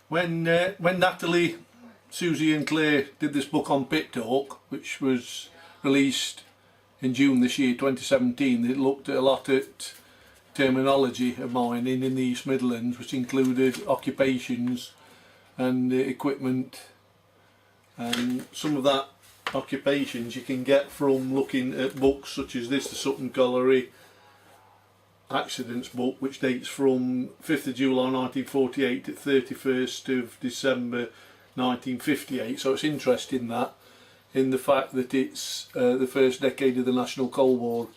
When Natalie, Susie and Claire did this book on pit talk, which was released in June this year, 2017, they looked a lot at terminology of mining in the East Midlands, which included occupations and equipment, and some of that occupations you can get from looking at books such as this, the Sutton Colliery Accidents book, which dates from 5th of July 1948 to 31st of December 1958. So it's interesting that, in the fact that it's the first decade of the National Coal War.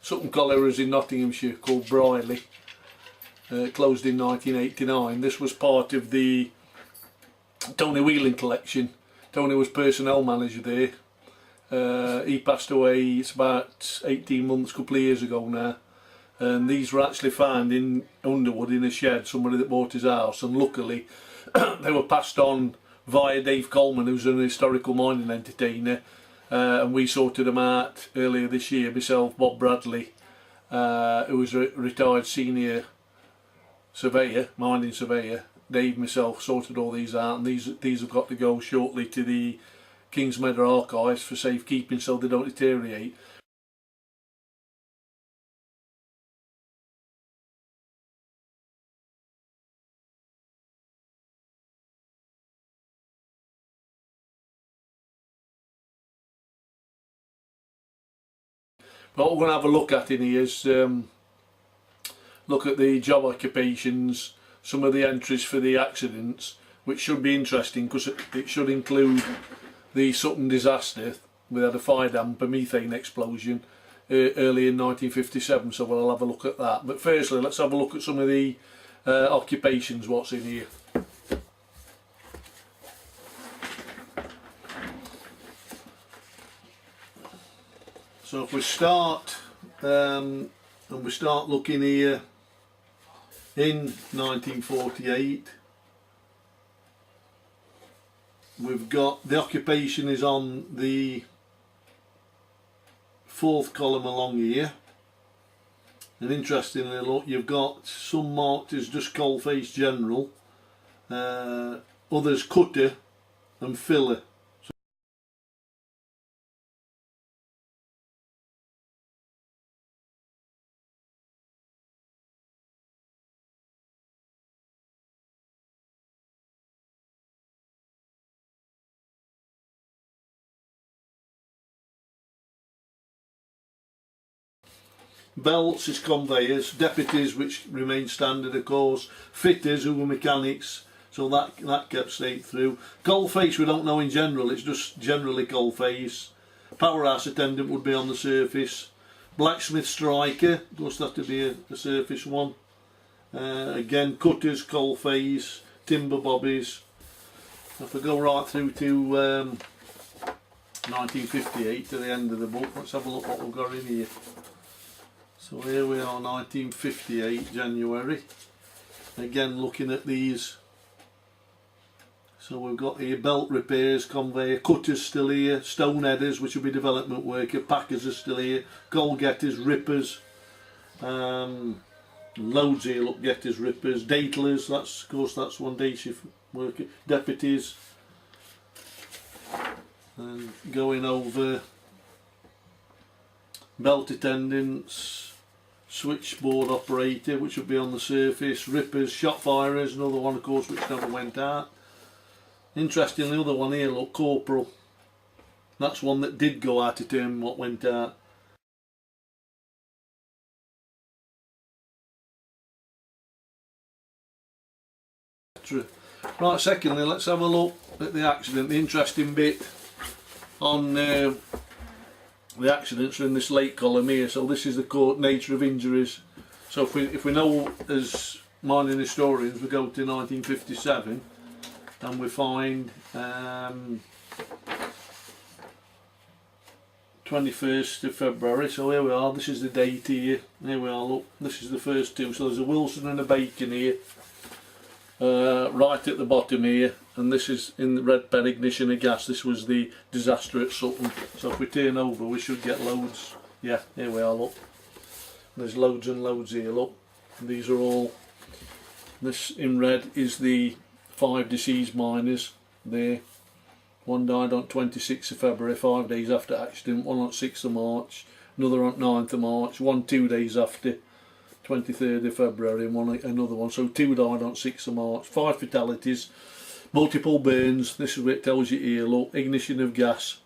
Sutton Colliery is in Nottinghamshire, called Briley, closed in 1989. This was part of the Tony Whelan collection. Tony was personnel manager there. He passed away, it's about 18 months, couple of years ago now. And these were actually found in Underwood in a shed, somebody that bought his house, and luckily they were passed on via Dave Coleman, who's an historical mining entertainer, and we sorted them out earlier this year. Myself, Bob Bradley, who was a retired senior surveyor, mining surveyor, Dave, myself, sorted all these out, and these have got to go shortly to the King's Meadow Archives for safekeeping so they don't deteriorate. But what we're going to have a look at in here is look at the job occupations, some of the entries for the accidents, which should be interesting because it should include the Sutton disaster. We had a fire damp, a methane explosion early in 1957, so we'll have a look at that. But firstly, let's have a look at some of the occupations, what's in here. So if we start and we start looking here in 1948, we've got the occupation is on the fourth column along here, and interestingly, look, you've got some marked as just coalface general, others cutter and filler. Belts is conveyors, deputies, which remain standard of course, fitters who were mechanics, so that kept straight through. Coalface we don't know in general, it's just generally coalface. Powerhouse attendant would be on the surface. Blacksmith striker, of course that would be a surface one. Again, cutters, coalface, timber bobbies. If we go right through to 1958 to the end of the book, let's have a look what we've got in here. So here we are, 1958 January, again looking at these. So we've got here belt repairs, conveyor, cutters still here, stone headers which will be development worker, packers are still here, coal getters, rippers, loads here, look, getters, rippers, datlers, that's of course that's one day shift worker, deputies, and going over belt attendants, switchboard operator, which would be on the surface, rippers, shot firers, another one of course which never went out. Interestingly, the other one here, look, corporal, that's one that did go out of term, what went out. Right, secondly, let's have a look at the accident. The interesting bit on the accidents are in this late column here. So this is the nature of injuries. So if we know as mining historians, we go to 1957 and we find 21st of February. So here we are, this is the date here. Here we are, look, this is the first two. So there's a Wilson and a Bacon here. Right at the bottom here, and this is in the red pen ignition of gas. This was the disaster at Sutton. So if we turn over we should get loads Yeah, here we are, look. There's loads and loads here, look. These are all, this in red is the 5 deceased miners there. One died on 26th of February, 5 days after accident, one on 6th of March, another on 9th of March, one 2 days after, 23rd of February, and another one. So 2 died on 6th of March, 5 fatalities, multiple burns. This is what it tells you here, look, ignition of gas.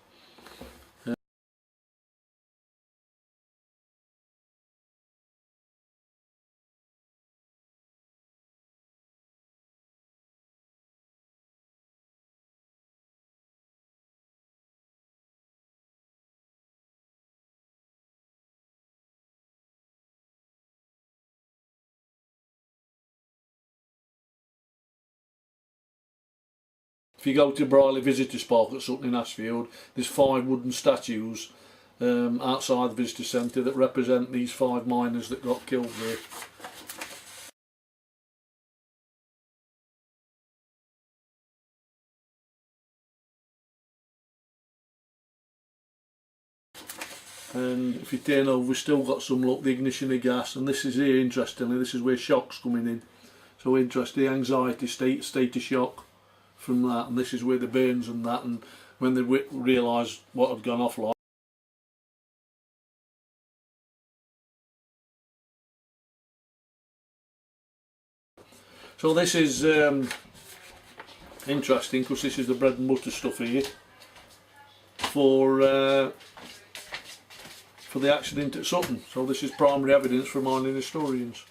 If you go to Brierley Visitors Park at Sutton in Ashfield, there's 5 wooden statues outside the visitor centre that represent these 5 miners that got killed there. And if you turn over, we've still got some, look, the ignition of gas, and this is here, interestingly, this is where shock's coming in. So interesting, anxiety, state of shock from that, and this is where the burns and that, and when they realised what had gone off like. So this is interesting, because this is the bread and butter stuff here for the accident at Sutton. So this is primary evidence for mining historians.